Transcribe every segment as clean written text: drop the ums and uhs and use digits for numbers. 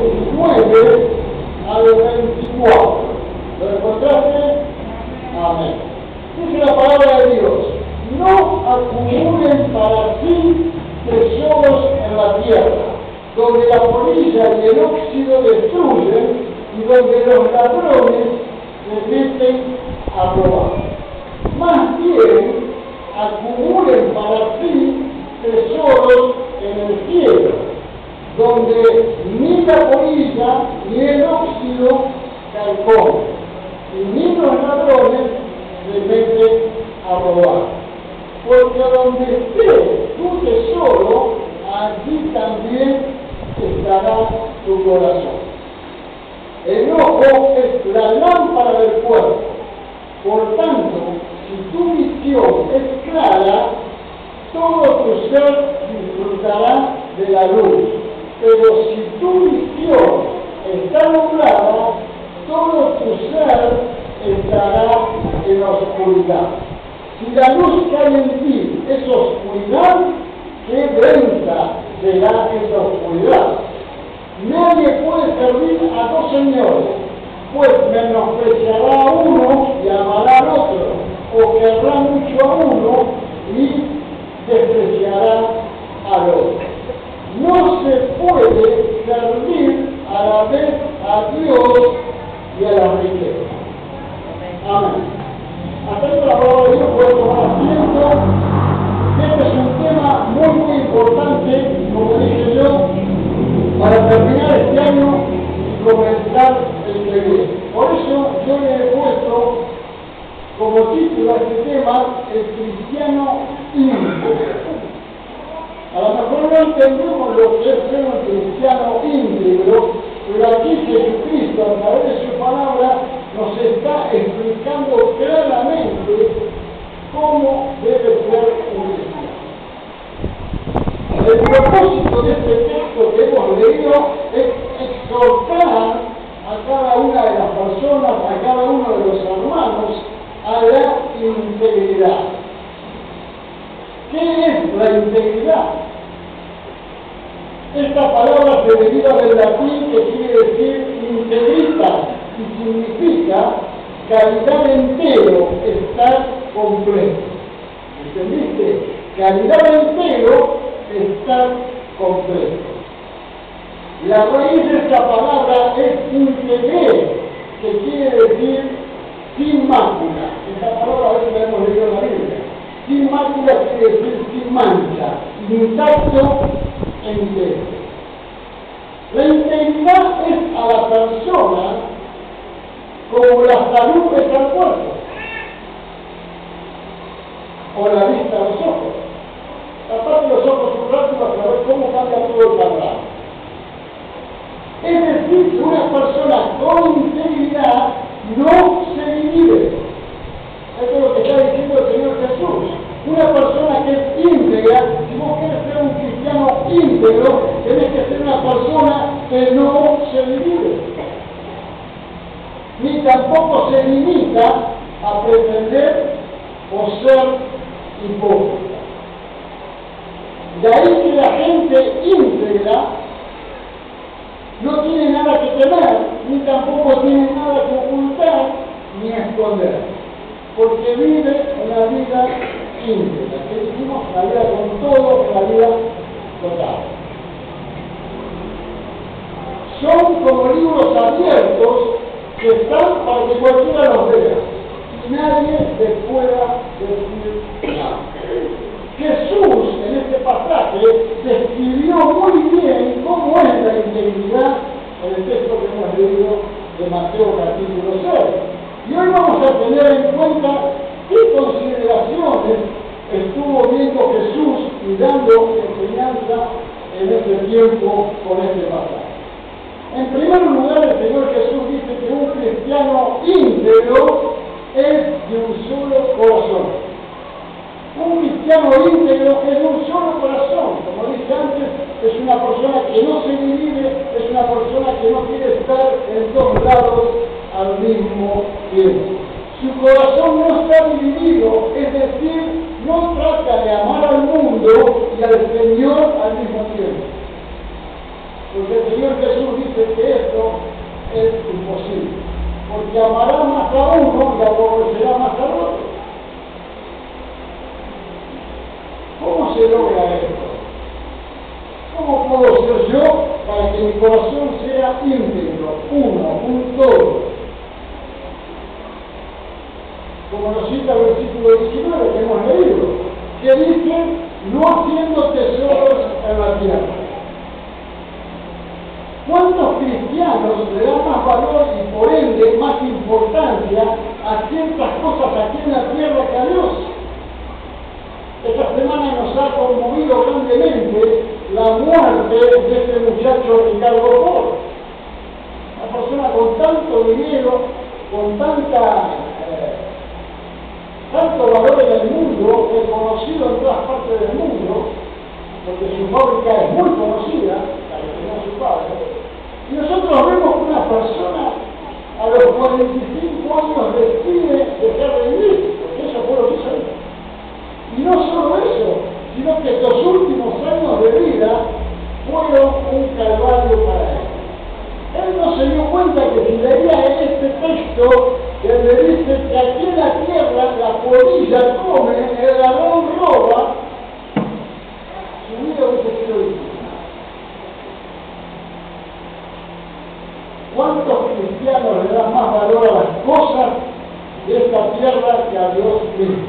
19 al 24. ¿Lo encontraste? Amén. Dice la palabra de Dios: no acumulen para sí tesoros en la tierra, donde la polilla y el óxido destruyen y donde los ladrones se meten a robar. Más bien, acumulen para sí tesoros en el cielo, donde ni la polilla ni el óxido carcomen, y ni los ladrones se meten a robar. Porque donde esté tu tesoro, allí también estará tu corazón. El ojo es la lámpara del cuerpo. Por tanto, si tu visión es clara, todo tu ser disfrutará de la luz. Pero si tu visión está nublada, todo tu ser estará en la oscuridad. Si la luz que hay en ti es oscuridad, qué densa será esa oscuridad. Nadie puede servir a dos señores, pues menospreciará a uno y amará al otro, o querrá mucho a uno y despreciará al otro. No se puede servir a la vez a Dios y a la riqueza. Amén. Hasta esta la palabra de Dios puede tomar asiento. Este es un tema muy importante, como dije yo, para terminar este año y comenzar el que viene. Por eso yo le he puesto como título a este tema: el cristiano íntegro. A lo mejor no entendemos lo que es ser un cristiano íntegro, pero aquí Jesucristo, a través de su palabra, nos está explicando claramente cómo debe ser un cristiano. El propósito de este texto que hemos leído es exhortar a cada una de las personas, a cada uno de los hermanos, a la integridad. ¿Qué es la integridad? Esta palabra se deriva del latín, que quiere decir integritas, y significa calidad entero, estar completo. ¿Entendiste? Calidad entero, estar completo. La raíz de esta palabra es integre, que quiere decir sin mácula. Esta palabra a veces la hemos leído en la Biblia. Sin mácula quiere decir sin mancha, intacto, entero. La integridad es a la persona como la salud es al cuerpo, o la vista a los ojos. Tapate los ojos un rato para saber cómo cambia todo el panorama. Es decir, que una persona con integridad no se divide. Esto es lo que está diciendo el Señor Jesús. Una persona que es íntegra, si vos querés ser un cristiano íntegro, tenés que ser una persona que no se divide, ni tampoco se limita a pretender o ser hipócrita. De ahí que la gente íntegra no tiene nada que temer, ni tampoco tiene nada que ocultar ni esconder, porque vive una vida íntegra, que decimos la vida con todo, la vida total. Son como libros abiertos que están para que cualquiera los vea y nadie les pueda decir nada. Jesús en este pasaje describió muy bien cómo es la integridad en el texto que hemos leído de Mateo capítulo 6. Y hoy vamos a tener en cuenta qué consideraciones estuvo viendo Jesús y dando enseñanza en este tiempo con este pasaje. En primer lugar, el Señor Jesús dice que un cristiano íntegro es de un solo corazón. Un cristiano íntegro es de un solo corazón. Como dije antes, es una persona que no se divide, es una persona que no quiere estar en dos lados al mismo tiempo. Su corazón no está dividido, es decir, no trata de amar al mundo y al Señor al mismo tiempo. Porque el Señor Jesús dice que esto es imposible, porque amará más a uno y aborrecerá más al otro. ¿Cómo se logra esto? ¿Cómo puedo ser yo para que mi corazón sea íntegro, uno, un todo? Como nos cita el versículo 19 que hemos leído, que dice, no haciendo tesoros en la tierra. ¿Cuántos cristianos le dan más valor y por ende más importancia a ciertas cosas aquí en la tierra que a Dios? Esta semana nos ha conmovido grandemente la muerte de este muchacho Ricardo Ford. Una persona con tanto dinero, con tanto valor en el mundo, reconocido en todas partes del mundo, porque su fábrica es muy conocida, la que tenía su padre, y nosotros vemos que una persona a los 45 años decide dejar de vivir, porque eso fue lo que hizo él. Y no solo eso, sino que estos últimos años de vida fueron un calvario para él. Él no se dio cuenta que si leía en este texto, que le dice que aquí en la tierra la polilla come, el ladrón roba, su vida hubiese sido difícil. ¿Cuántos cristianos le dan más valor a las cosas de esta tierra que a Dios mismo?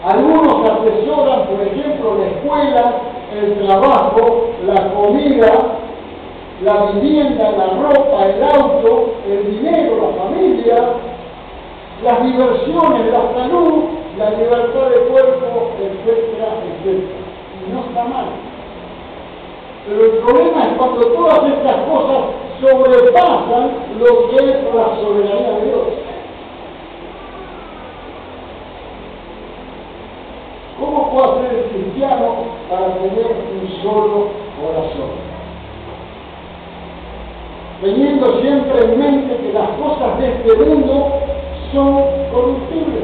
Algunos atesoran, por ejemplo, la escuela, el trabajo, la comida, la vivienda, la ropa, el auto, el dinero, la familia, las diversiones, la salud, la libertad de cuerpo, etcétera, etcétera. Y no está mal. Pero el problema es cuando todas estas cosas sobrepasan lo que es la soberanía de Dios. ¿Cómo puede ser el cristiano para tener un solo corazón? Teniendo siempre en mente que las cosas de este mundo son corruptibles.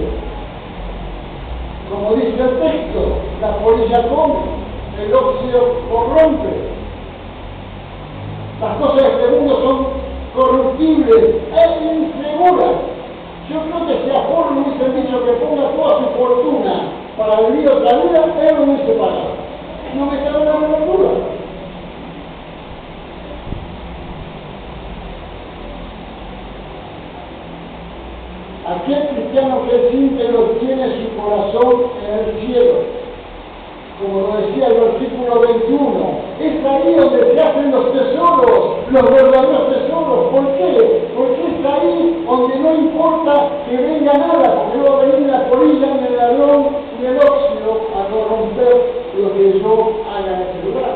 Como dice el texto, la polilla come, el óxido corrompe. Las cosas de este mundo son corruptibles e inseguras. Yo creo que si a Ford le hubiesen dicho que ponga toda su fortuna para vivir otra vida, él lo hubiese pagado. No me cabe la menor duda. Aquel cristiano que es íntegro tiene su corazón en el cielo. Como lo decía el versículo 21, es ahí donde se hacen los tesoros, los verdaderos tesoros. ¿Por qué? Porque es ahí donde no importa que venga nada, porque no va a venir la polilla, ni el ladrón, ni el óxido a corromper lo que yo haga en ese lugar.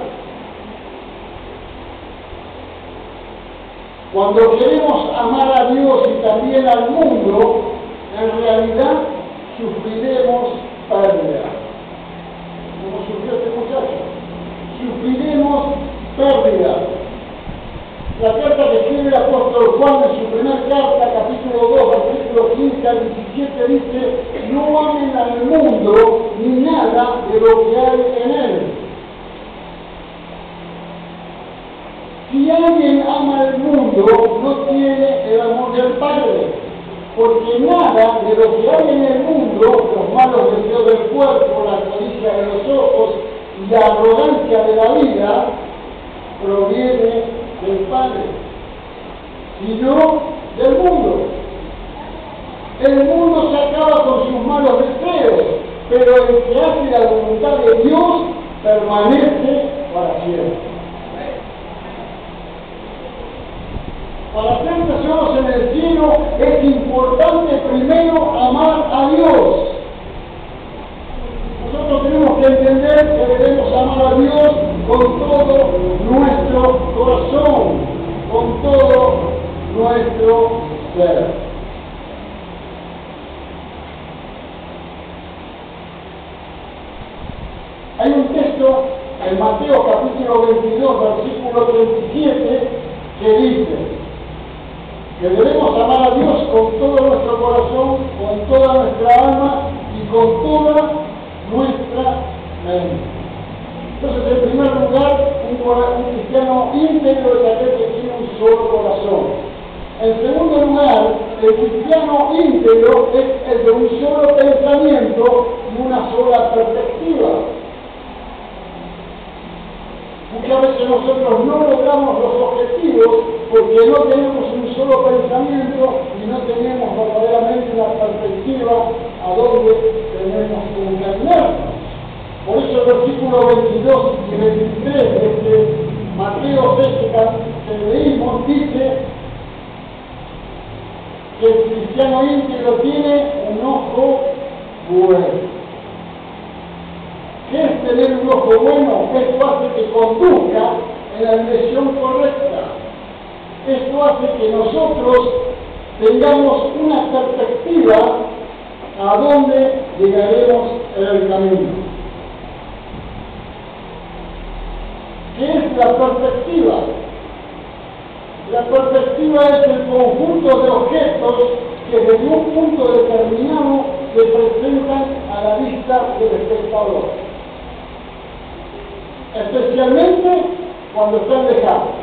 Cuando queremos amar a Dios y también al mundo, en realidad sufriremos pérdida. Como sufrió este muchacho. Sufriremos pérdida. La carta que escribe el apóstol Juan en su primera carta, capítulo 2, versículo 15 al 17, dice: no amen al mundo ni nada de lo que hay en él. Si alguien ama el mundo, no tiene el amor del Padre, porque nada de lo que hay en el mundo, los malos deseos del cuerpo, la codicia de los ojos y la arrogancia de la vida, proviene del Padre, sino del mundo. El mundo se acaba con sus malos deseos, pero el que hace la voluntad de Dios permanece para siempre. Para ser tesoros en el cielo es importante primero amar a Dios. Nosotros tenemos que entender que debemos amar a Dios con todo nuestro corazón, con todo nuestro ser. Hay un texto en Mateo capítulo 22, versículo 37, que dice que debemos amar a Dios con todo nuestro corazón, con toda nuestra alma y con toda nuestra mente. Entonces, en primer lugar, un Un cristiano íntegro es aquel que tiene un solo corazón. En segundo lugar, el cristiano íntegro es el de un solo pensamiento y una sola perspectiva. Muchas veces nosotros no logramos los objetivos porque no tenemos un solo pensamiento y no tenemos verdaderamente una perspectiva a donde tenemos que encaminarnos. Por eso el versículo 22 y 23 de Mateo 6 que leímos dice que el cristiano íntegro tiene un ojo bueno. ¿Qué es tener un ojo bueno? Esto hace que conduzca en la dirección correcta. Esto hace que nosotros tengamos una perspectiva a dónde llegaremos en el camino. ¿Qué es la perspectiva? La perspectiva es el conjunto de objetos que desde un punto determinado se presentan a la vista del espectador. Especialmente cuando están lejanos.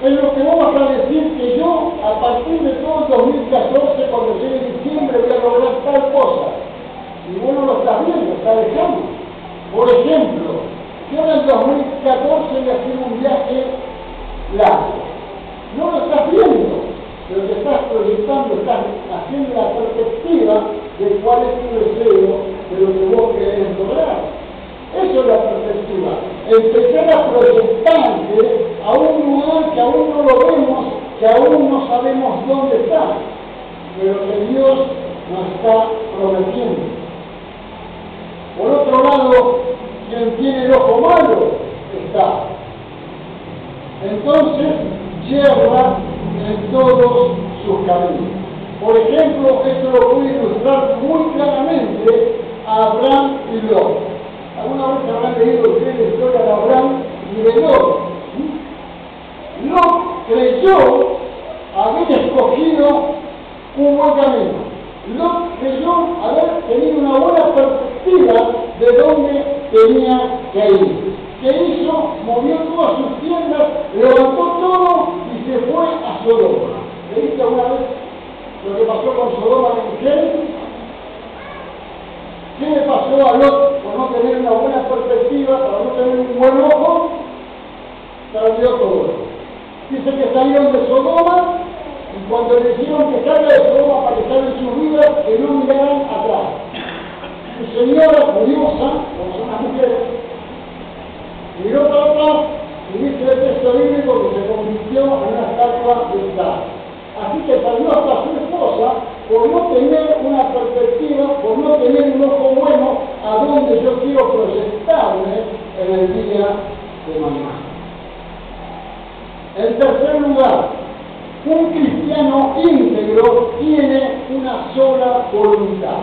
Es lo que vamos a decir que yo, a partir de todo el 2014, cuando llegue diciembre, voy a lograr tal cosa. Y vos no lo estás viendo, está lejano. Por ejemplo, yo en el 2014 voy a hacer un viaje largo. No lo estás viendo, pero te estás proyectando, estás haciendo la perspectiva de cuál es tu deseo de lo que vos querés lograr. Eso es la perspectiva. Empezar a proyectarte a un lugar que aún no lo vemos, que aún no sabemos dónde está, pero que Dios nos está prometiendo. Por otro lado, quien tiene el ojo malo está. Entonces, yerra en todos sus caminos. Por ejemplo, esto lo puede ilustrar muy claramente a Abraham y Lot. ¿Alguna vez habrán leído ustedes la historia de Abraham y de Lot? Lot creyó haber escogido un buen camino. Lot creyó haber tenido una buena perspectiva de dónde tenía que ir. ¿Qué hizo? Movió todas sus tiendas, levantó todo y se fue a Sodoma. ¿Leíste alguna vez lo que pasó con Sodoma en Génesis? ¿Qué le pasó a Lot por no tener una buena perspectiva, para no tener un buen ojo? Perdió todo. Dice que salieron de Sodoma y cuando le dijeron que salga de Sodoma para que salgan sus vidas, que no miraran atrás. Su señora, curiosa, como son las mujeres, miró para atrás y dice el texto bíblico que se convirtió en una estatua de sal. Así que perdió hasta su esposa por no tener una perspectiva, por no tener un ojo bueno a donde yo quiero proyectarme en el día de mañana. En tercer lugar, un cristiano íntegro tiene una sola voluntad.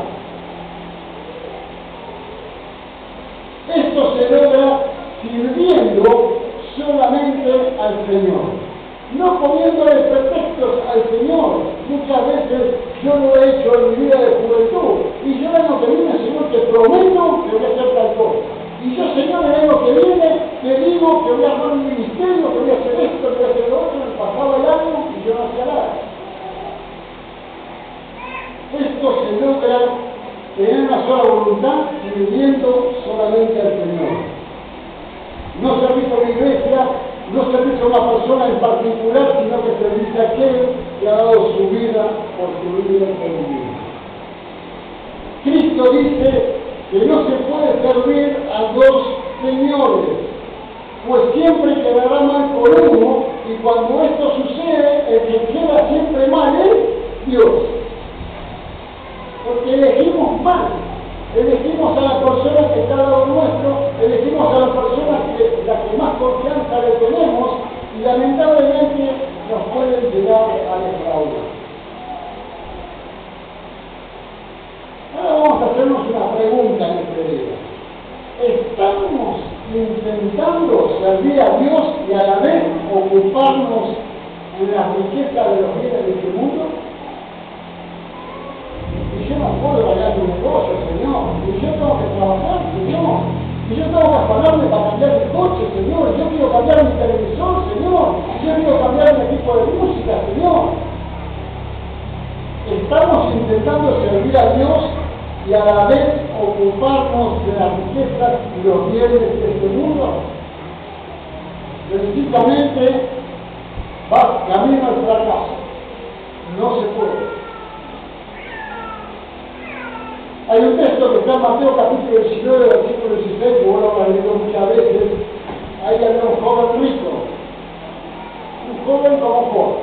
Esto se logra sirviendo solamente al Señor. No poniéndole pretextos al Señor. Muchas veces yo lo he hecho en mi vida de juventud. Y yo el año que viene, Señor, te prometo que voy a hacer tal cosa. Y yo, Señor, el año que viene, te digo que voy a armar un ministerio, que voy a hacer esto, que voy a hacer lo otro. Me pasaba el año y yo no hacía nada. Esto se logra tener una sola voluntad, sirviendo solamente al Señor. No servís a una iglesia, no servís a una persona en particular, sino que servís a aquel que ha dado su vida por su vida en vida. Cristo dice que no se puede servir a dos señores, pues siempre quedará mal por uno, y cuando esto sucede, el que queda siempre mal es Dios. Porque elegimos mal. Elegimos a la persona que está al lado nuestro, elegimos a la persona la que más confianza le tenemos y lamentablemente nos pueden llegar a defraudar. Ahora vamos a hacernos una pregunta en este día. ¿Estamos intentando servir a Dios y a la vez ocuparnos en la riqueza de los bienes de este mundo? Y yo no puedo ganar mi negocio, Señor. Y yo tengo que trabajar, Señor. Y yo tengo que afanarme para cambiar de coche, Señor. Yo quiero cambiar mi televisor, Señor. Yo quiero cambiar mi equipo de música, Señor. Estamos intentando servir a Dios y a la vez ocuparnos de las riquezas y los bienes de este mundo. Precisamente va camino al fracaso. No se puede. Hay un texto que está en Mateo capítulo 19, versículo 16, que bueno, lo he leído muchas veces. Ahí había un joven rico, un joven como joven,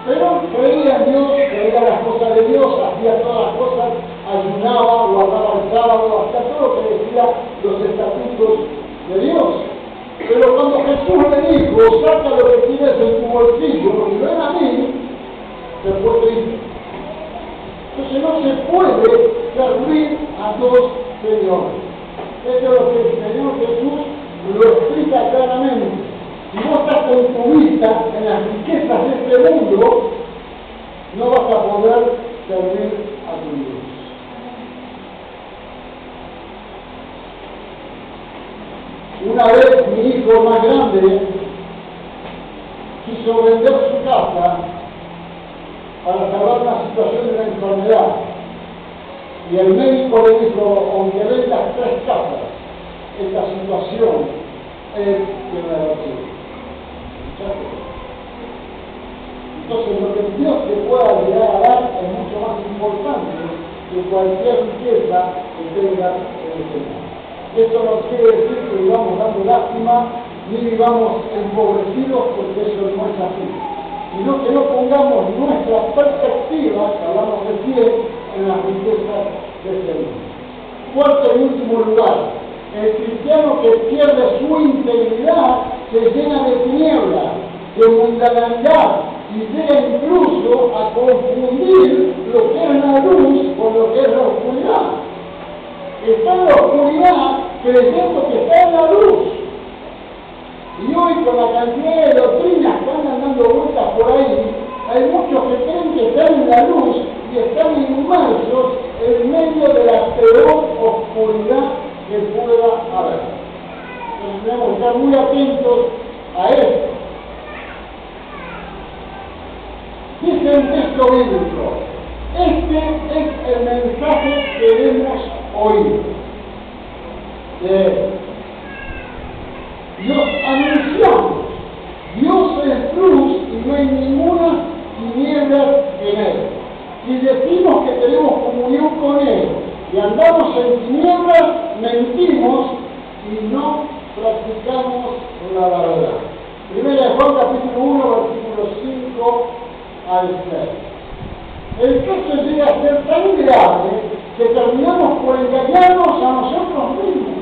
pero creía en Dios, creía las cosas de Dios, hacía todas las cosas, ayunaba, guardaba el sábado, hacía todo lo que decía los estatutos de Dios. Pero cuando Jesús le dijo, saca lo que tienes en tu bolsillo y ven a mí, se fue triste. Entonces no se puede servir a dos señores. Esto es lo que el Señor Jesús lo explica claramente. Si vos estás con tu vista en las riquezas de este mundo, no vas a poder servir a tu Dios. Una vez mi hijo más grande quiso vender su casa para salvar una situación de una enfermedad. Y el médico le dijo, aunque vendas 3 casas, esta situación es irreversible. Entonces lo que Dios te pueda llegar a dar es mucho más importante que cualquier riqueza que tengas en este mundo. Esto no quiere decir que vivamos dando lástima ni vivamos empobrecidos, porque eso no es así, sino que no pongamos nuestra perspectiva, que hablamos recién, en las riquezas de este mundo. Cuarto y último lugar, el cristiano que pierde su integridad se llena de tinieblas, de mundanalidad, y llega incluso a confundir lo que es la luz con lo que es la oscuridad. Está en la oscuridad creyendo que está en la luz. Y hoy, con la cantidad de doctrinas que andan dando vueltas por ahí, hay muchos que creen que están en la luz y están inmersos en medio de la peor oscuridad que pueda haber. Entonces tenemos que estar muy atentos a esto. Dice un texto bíblico, este es el mensaje que hemos oído. Dios anunciamos, Dios es luz y no hay ninguna tiniebla en Él. Si decimos que tenemos comunión con Él y andamos en tinieblas, mentimos y no practicamos la verdad. Primera de Juan capítulo 1, versículo 5 al 6. El caso llega a ser tan grave que terminamos por engañarnos a nosotros mismos,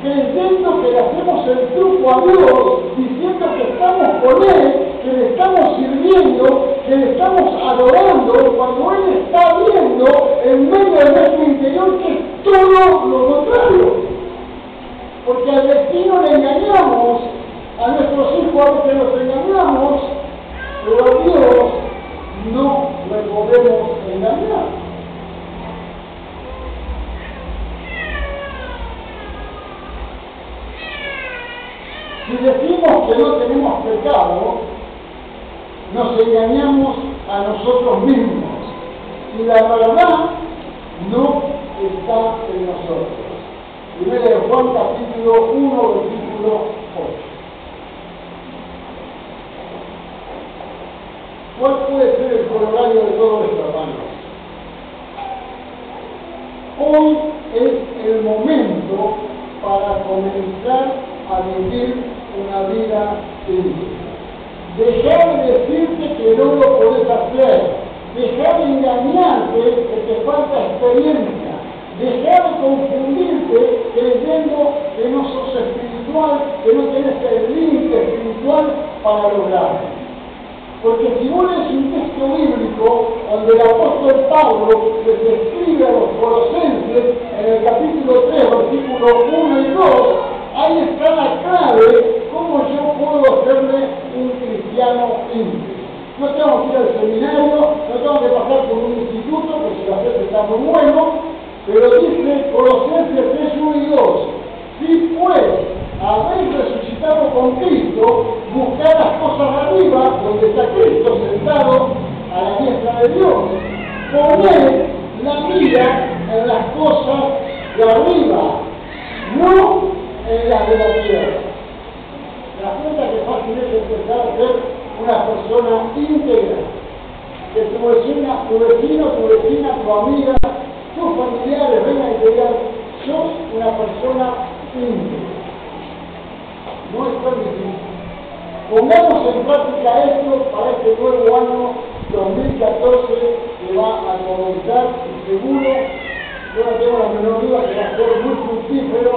creyendo que le hacemos el truco a Dios, diciendo que estamos con Él, que le estamos sirviendo, que le estamos adorando, cuando Él está viendo en medio de nuestro interior que es todo lo contrario. Porque al destino le engañamos, a nuestros hijos a veces los engañamos, pero a Dios no le podemos engañar. Si decimos que no tenemos pecado, nos engañamos a nosotros mismos y la verdad no está en nosotros. Primera de Juan capítulo 1, versículo 8. ¿Cuál puede ser el corolario de todo esto, hermanos? Hoy es el momento para comenzar a vivir una vida íntegra. Dejar de decirte que no lo podés hacer. Dejar de engañarte que te falta experiencia. Dejar de confundirte creyendo que no sos espiritual, que no tenés el límite espiritual para lograrlo. Porque si vos lees un texto bíblico donde el apóstol Pablo les escribe a los colosenses en el capítulo 3, versículos 1 y 2, ahí está la clave cómo yo puedo hacerme un cristiano íntegro. No tengo que ir al seminario, no tengo que pasar por un instituto, que si lo haces está muy bueno, pero dice Colosenses 3, 1 y 2, si pues habéis resucitado con Cristo, buscad las cosas de arriba, donde está Cristo sentado a la diestra de Dios. Poned la mira en las cosas de arriba, no en las de la tierra. ¿Te das cuenta que fácil es empezar a ser una persona íntegra? Que tu vecina, tu vecina, tu amiga, tus familiares vengan y te digan, sos una persona íntegra. No es tan difícil. Pongamos en práctica esto para este nuevo año 2014 que va a comenzar y seguro, yo no tengo la menor duda que va a ser muy fructífero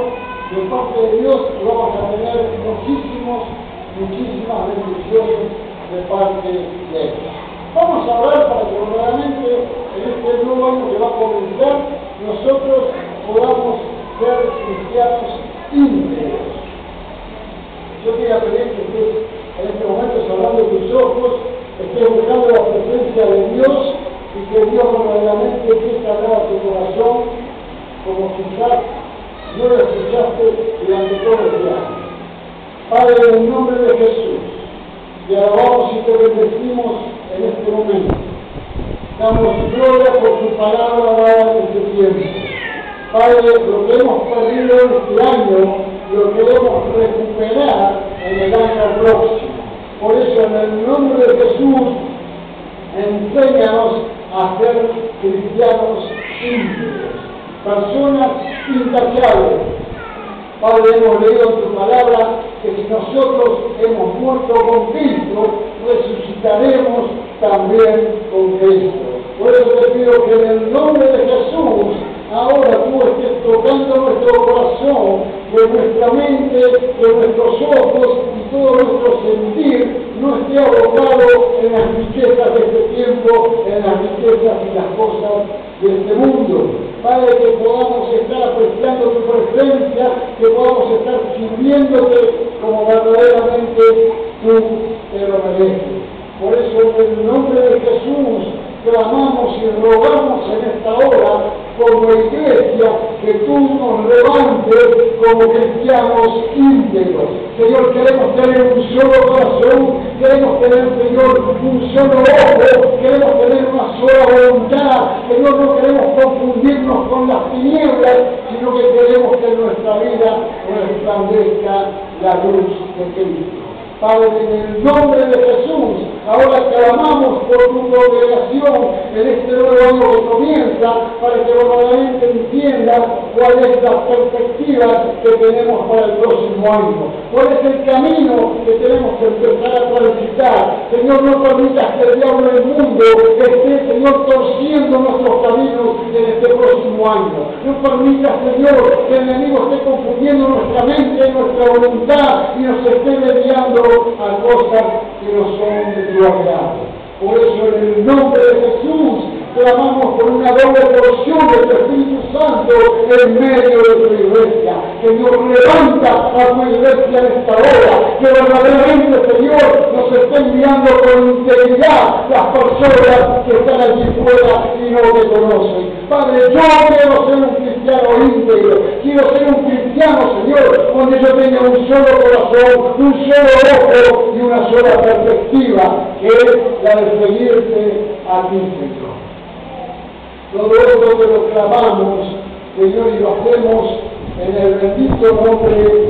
de parte de Dios y vamos a tener muchísimas bendiciones de parte de Él. Vamos a orar para que verdaderamente en este nuevo año que va a comenzar nosotros podamos ser cristianos íntegros. Yo quería pedir que estés en este momento cerrando tus ojos, estés buscando la presencia de Dios y que Dios verdaderamente empiece a hablar a tu corazón como quizás no lo escuchaste durante todo el año. Padre, en el nombre de Jesús, te alabamos y te bendecimos en este momento. Damos gloria por tu palabra dada en este tiempo. Padre, lo que hemos perdido este año, lo queremos recuperar en el año próximo. Por eso, en el nombre de Jesús, enséñanos a ser cristianos íntegros, personas intachables. Padre, hemos leído en tu palabra que si nosotros hemos muerto con Cristo, resucitaremos también con Cristo. Por eso te pido que en el nombre de Jesús, ahora tú estés tocando nuestro corazón, que nuestra mente, que nuestros ojos y todo nuestro sentir no esté abocado en las riquezas de este tiempo, en las riquezas y las cosas de este mundo. Padre, que podamos estar apreciando tu presencia, que podamos estar sirviéndote como verdaderamente tú te lo mereces. Por eso, en el nombre de Jesús, clamamos y rogamos en esta hora como iglesia que tú nos levantes como cristianos íntegros. Señor, queremos tener un solo corazón, queremos tener, Señor, un solo ojo, queremos tener una sola voluntad. Señor, no queremos confundirnos con las tinieblas, sino que queremos que en nuestra vida resplandezca la luz de Cristo. Padre, en el nombre de Jesús, ahora clamamos por tu congregación en este nuevo año que comienza, para que verdaderamente entienda cuál es la perspectiva que tenemos para el próximo año, cuál es el camino que tenemos que empezar a transitar. Señor, no permitas que el diablo del mundo esté, Señor, torciendo nuestros caminos en este próximo año. No permitas, Señor, que el enemigo esté confundiendo nuestra mente, nuestra voluntad y nos esté desviando a cosas que no son de tu agrado. Por eso, en el nombre de Jesús, clamamos por una doble porción de tu Espíritu Santo en medio de tu iglesia. Señor, levanta a tu iglesia en esta hora, que verdaderamente, Señor, nos esté enviando con integridad las personas que están allí fuera y no te conocen. Padre, yo quiero ser un cristiano íntegro, quiero ser un cristiano, Señor, donde yo tenga un solo corazón, un solo ojo y una sola perspectiva, que es la de seguirte a ti, Señor. Todo esto que lo clamamos, Señor, y lo hacemos en el bendito nombre